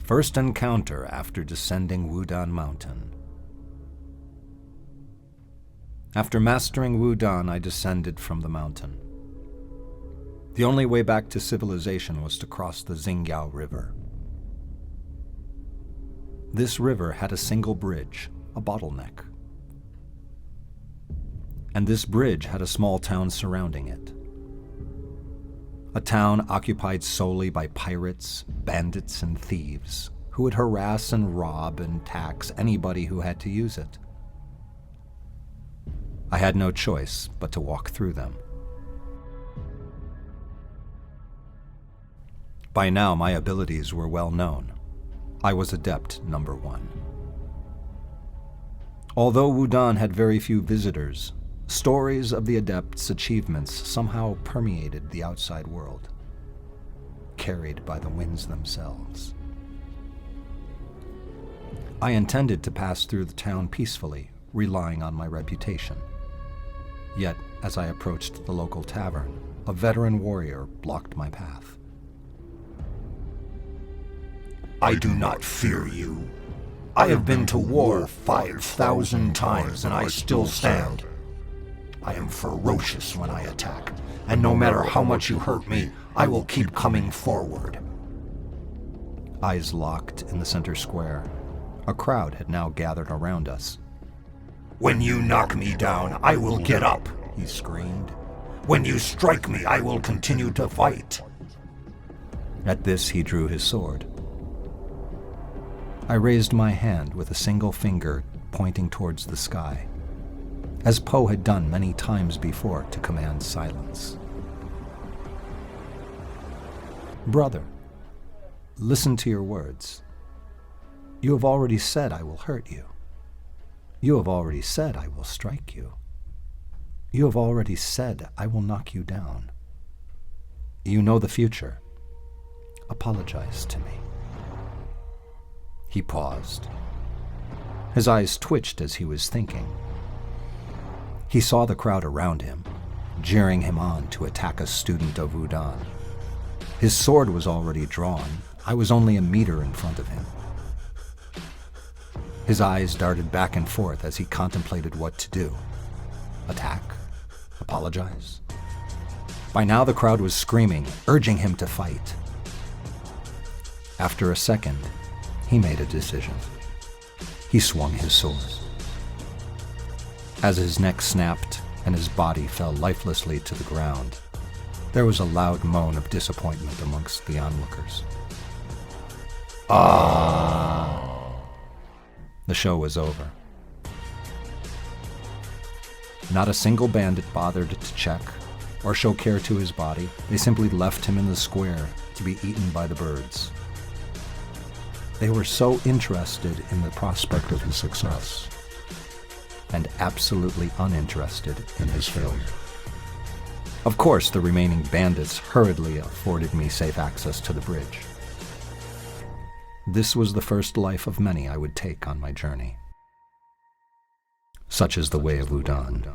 First encounter after descending Wudan Mountain. After mastering Wudan, I descended from the mountain. The only way back to civilization was to cross the Xingyao River. This river had a single bridge, a bottleneck. And this bridge had a small town surrounding it. A town occupied solely by pirates, bandits, and thieves who would harass and rob and tax anybody who had to use it. I had no choice but to walk through them. By now, my abilities were well known. I was Adept number 1. Although Wudan had very few visitors, stories of the Adept's achievements somehow permeated the outside world, carried by the winds themselves. I intended to pass through the town peacefully, relying on my reputation. Yet, as I approached the local tavern, a veteran warrior blocked my path. I do not fear you. I have been to war 5,000 times and I still stand. I am ferocious when I attack, and no matter how much you hurt me, I will keep coming forward. Eyes locked in the center square, a crowd had now gathered around us. When you knock me down, I will get up, he screamed. When you strike me, I will continue to fight. At this, he drew his sword. I raised my hand with a single finger pointing towards the sky, as Poe had done many times before to command silence. Brother, listen to your words. You have already said I will hurt you. You have already said I will strike you. You have already said I will knock you down. You know the future. Apologize to me. He paused. His eyes twitched as he was thinking. He saw the crowd around him, jeering him on to attack a student of Wudan. His sword was already drawn. I was only a meter in front of him. His eyes darted back and forth as he contemplated what to do. Attack? Apologize? By now the crowd was screaming, urging him to fight. After a second, he made a decision. He swung his sword. As his neck snapped and his body fell lifelessly to the ground, there was a loud moan of disappointment amongst the onlookers. The show was over. Not a single bandit bothered to check or show care to his body. They simply left him in the square to be eaten by the birds. They were so interested in the prospect of his success and absolutely uninterested in his failure. Of course, the remaining bandits hurriedly afforded me safe access to the bridge. This was the first life of many I would take on my journey. Such is the way of Wudan.